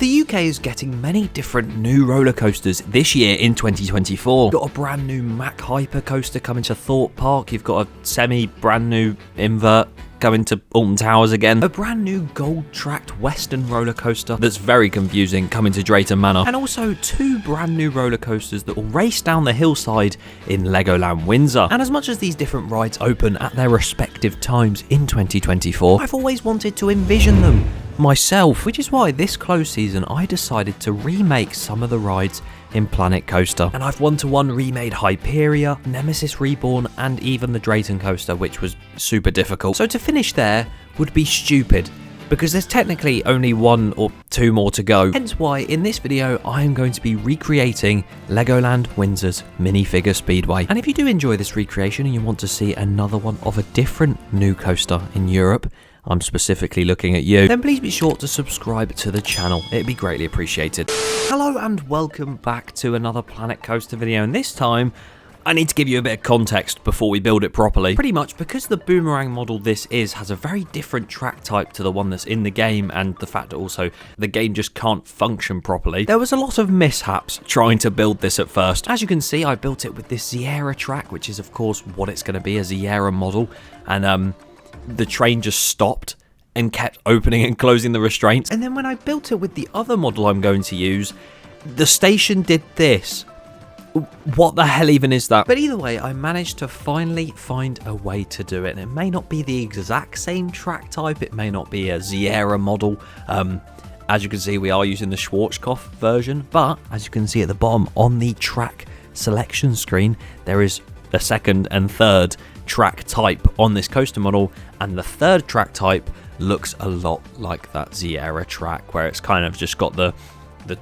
The UK is getting many different new roller coasters this year in 2024. You've got a brand new Mack Hyper coaster coming to Thorpe Park. You've got a semi-brand new invert coming to Alton Towers again. A brand new gold-tracked Western roller coaster that's very confusing coming to Drayton Manor. And also 2 brand new roller coasters that will race down the hillside in Legoland Windsor. And as much as these different rides open at their respective times in 2024, I've always wanted to envision them myself, which is why this close season I decided to remake some of the rides in Planet Coaster. And I've one-to-one remade Hyperia, Nemesis Reborn, and even the Drayton Coaster, which was super difficult. So to finish there would be stupid, because there's technically only 1 or 2 more to go. Hence why in this video I am going to be recreating Legoland Windsor's Minifigure Speedway. And if you do enjoy this recreation and you want to see another one of a different new coaster in Europe, I'm specifically looking at you, then please be sure to subscribe to the channel. It'd be greatly appreciated. Hello and welcome back to another Planet Coaster video, and this time I need to give you a bit of context before we build it properly. Pretty much because the boomerang model this is has a very different track type to the one that's in the game, and the fact that also the game just can't function properly, there was a lot of mishaps trying to build this at first. As you can see, I built it with this Sierra track, which is of course what it's going to be, a Sierra model, and the train just stopped and kept opening and closing the restraints. And then when I built it with the other model I'm going to use, the station did this. What the hell even is that? But either way, I managed to finally find a way to do it. And it may not be the exact same track type. It may not be a Sierra model. As you can see, we are using the Schwarzkopf version. But as you can see at the bottom on the track selection screen, there is a second and third track type on this coaster model, and the third track type looks a lot like that Sierra track, where it's kind of just got the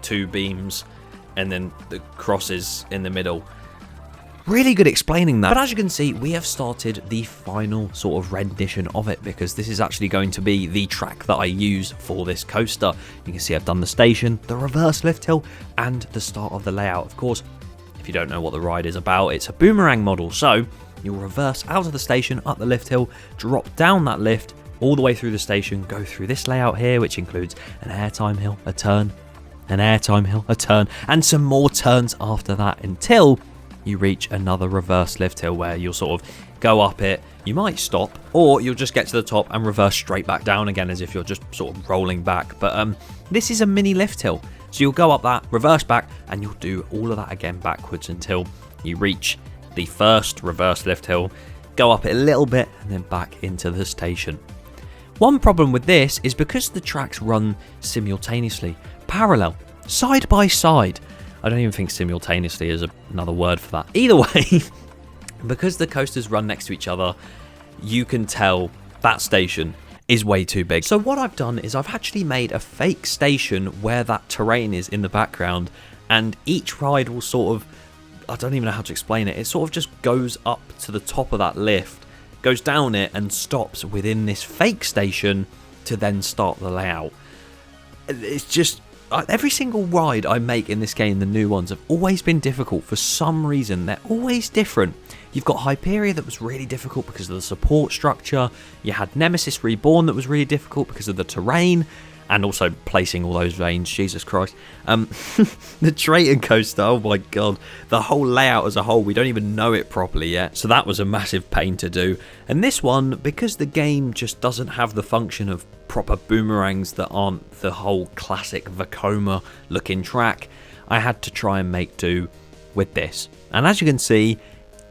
2 beams and then the crosses in the middle. Really good explaining that. But as you can see, we have started the final sort of rendition of it, because this is actually going to be the track that I use for this coaster. You can see I've done the station, the reverse lift hill, and the start of the layout. Of course, if you don't know what the ride is about, it's a boomerang model, so you'll reverse out of the station, up the lift hill, drop down that lift, all the way through the station, go through this layout here, which includes an airtime hill, a turn, an airtime hill, a turn, and some more turns after that, until you reach another reverse lift hill where you'll sort of go up it, you might stop, or you'll just get to the top and reverse straight back down again as if you're just sort of rolling back. But this is a mini lift hill, so you'll go up that, reverse back, and you'll do all of that again backwards until you reach the first reverse lift hill, go up it a little bit, and then back into the station. One problem with this is because the tracks run simultaneously, parallel, side by side. I don't even think simultaneously is another word for that. Either way, because the coasters run next to each other, you can tell that station is way too big. So what I've done is I've actually made a fake station where that terrain is in the background, and each ride will sort of, I don't even know how to explain it. It sort of just goes up to the top of that lift, goes down it, and stops within this fake station to then start the layout. It's just, every single ride I make in this game, the new ones, have always been difficult for some reason. They're always different. You've got Hyperia that was really difficult because of the support structure. You had Nemesis Reborn that was really difficult because of the terrain, and also placing all those veins, Jesus Christ. The Drayton Coaster, oh my god, the whole layout as a whole, we don't even know it properly yet, so that was a massive pain to do. And this one, because the game just doesn't have the function of proper boomerangs that aren't the whole classic Vekoma looking track, I had to try and make do with this. And as you can see,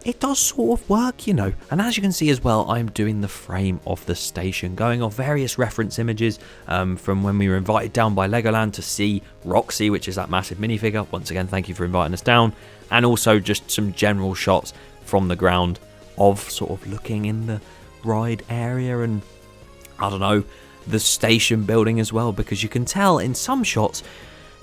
it does sort of work, you know. And as you can see as well, I'm doing the frame of the station, going off various reference images from when we were invited down by Legoland to see Roxy, which is that massive minifigure. Once again, thank you for inviting us down. And also just some general shots from the ground of sort of looking in the ride area and, I don't know, the station building as well, because you can tell in some shots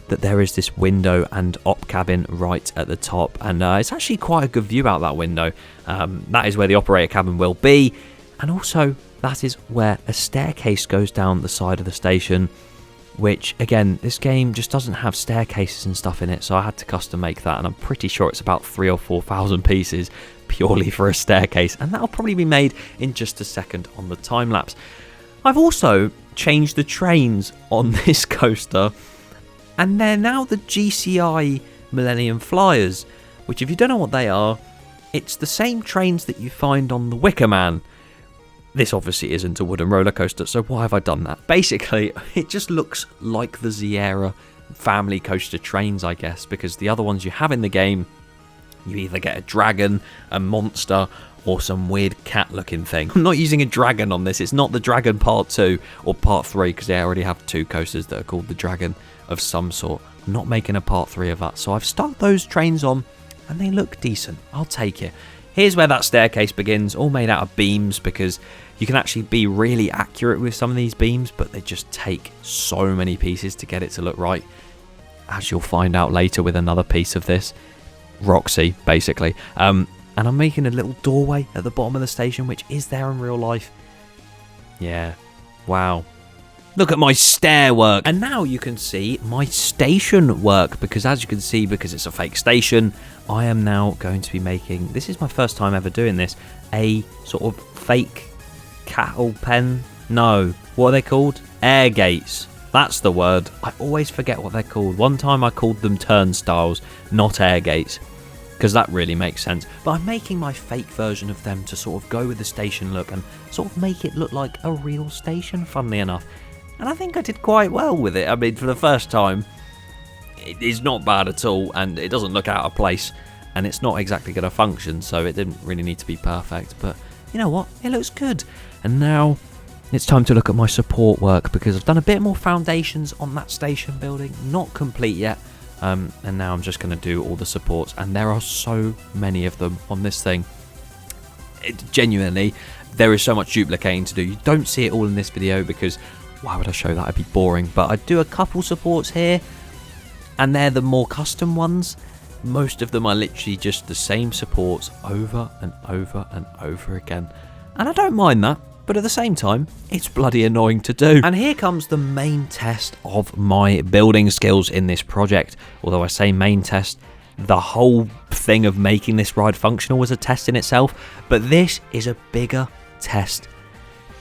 that there is this window and op cabin right at the top, and it's actually quite a good view out that window. That is where the operator cabin will be, and also that is where a staircase goes down the side of the station, which again, this game just doesn't have staircases and stuff in it, so I had to custom make that, and I'm pretty sure it's about 3,000 or 4,000 pieces purely for a staircase, and that'll probably be made in just a second on the time lapse. I've also changed the trains on this coaster And they're now the GCI Millennium Flyers, which, if you don't know what they are, it's the same trains that you find on the Wicker Man. This obviously isn't a wooden roller coaster, so why have I done that? Basically, it just looks like the Sierra family coaster trains, I guess, because the other ones you have in the game, you either get a dragon, a monster, or some weird cat-looking thing. I'm not using a dragon on this. It's not the Dragon Part 2 or Part 3, because they already have 2 coasters that are called the Dragon of some sort. I'm not making a Part 3 of that, so I've stuck those trains on, and they look decent. I'll take it. Here's where that staircase begins, all made out of beams, because you can actually be really accurate with some of these beams, but they just take so many pieces to get it to look right, as you'll find out later with another piece of this. Roxy, basically. And I'm making a little doorway at the bottom of the station, which is there in real life. Yeah. Wow. Look at my stair work. And now you can see my station work, because as you can see, because it's a fake station, I am now going to be making, this is my first time ever doing this, a sort of fake cattle pen. No, what are they called? Air gates. That's the word. I always forget what they're called. One time I called them turnstiles, not air gates, because that really makes sense. But I'm making my fake version of them to sort of go with the station look and sort of make it look like a real station, funnily enough. And I think I did quite well with it. I mean, for the first time, it is not bad at all, and it doesn't look out of place, and it's not exactly going to function, so it didn't really need to be perfect. But you know what? It looks good. And now it's time to look at my support work, because I've done a bit more foundations on that station building. Not complete yet. And now I'm just going to do all the supports, and there are so many of them on this thing. Genuinely, there is so much duplicating to do. You don't see it all in this video, because why would I show that? It'd be boring. But I do a couple supports here, and they're the more custom ones. Most of them are literally just the same supports over and over and over again. And I don't mind that, but at the same time, it's bloody annoying to do. And here comes the main test of my building skills in this project. Although I say main test, the whole thing of making this ride functional was a test in itself. But this is a bigger test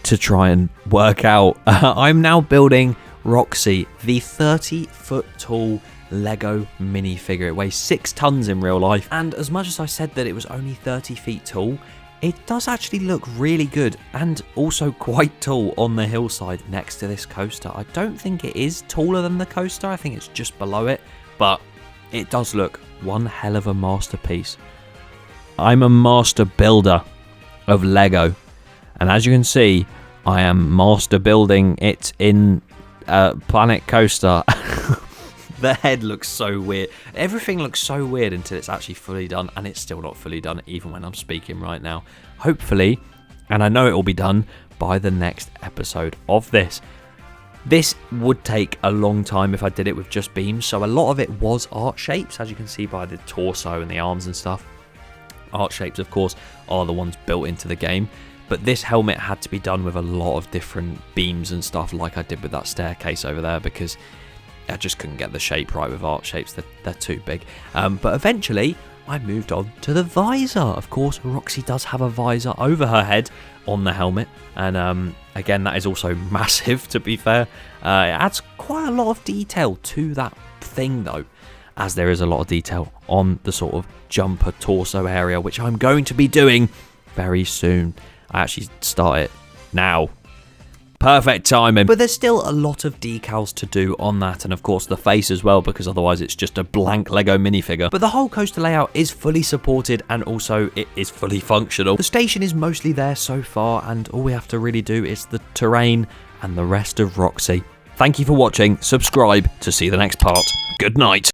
to try and work out. I'm now building Roxy, the 30-foot tall Lego minifigure. It weighs 6 tons in real life, and as much as I said that it was only 30 feet tall, it does actually look really good, and also quite tall on the hillside next to this coaster. I don't think it is taller than the coaster, I think it's just below it, but it does look one hell of a masterpiece. I'm a master builder of Lego, and as you can see, I am master building it in Planet Coaster. The head looks so weird. Everything looks so weird until it's actually fully done, and it's still not fully done even when I'm speaking right now. Hopefully, and I know it will be done by the next episode of this. This would take a long time if I did it with just beams, so a lot of it was art shapes, as you can see by the torso and the arms and stuff. Art shapes, of course, are the ones built into the game, but this helmet had to be done with a lot of different beams and stuff, like I did with that staircase over there, because I just couldn't get the shape right with art shapes. They're too big. But eventually, I moved on to the visor. Of course, Roxy does have a visor over her head on the helmet. And again, that is also massive, to be fair. It adds quite a lot of detail to that thing, though, as there is a lot of detail on the sort of jumper torso area, which I'm going to be doing very soon. I actually start it now. Perfect timing. But there's still a lot of decals to do on that, and of course the face as well, because otherwise it's just a blank Lego minifigure. But the whole coaster layout is fully supported, and also it is fully functional. The station is mostly there so far, and all we have to really do is the terrain and the rest of Roxy. Thank you for watching. Subscribe to see the next part. Good night.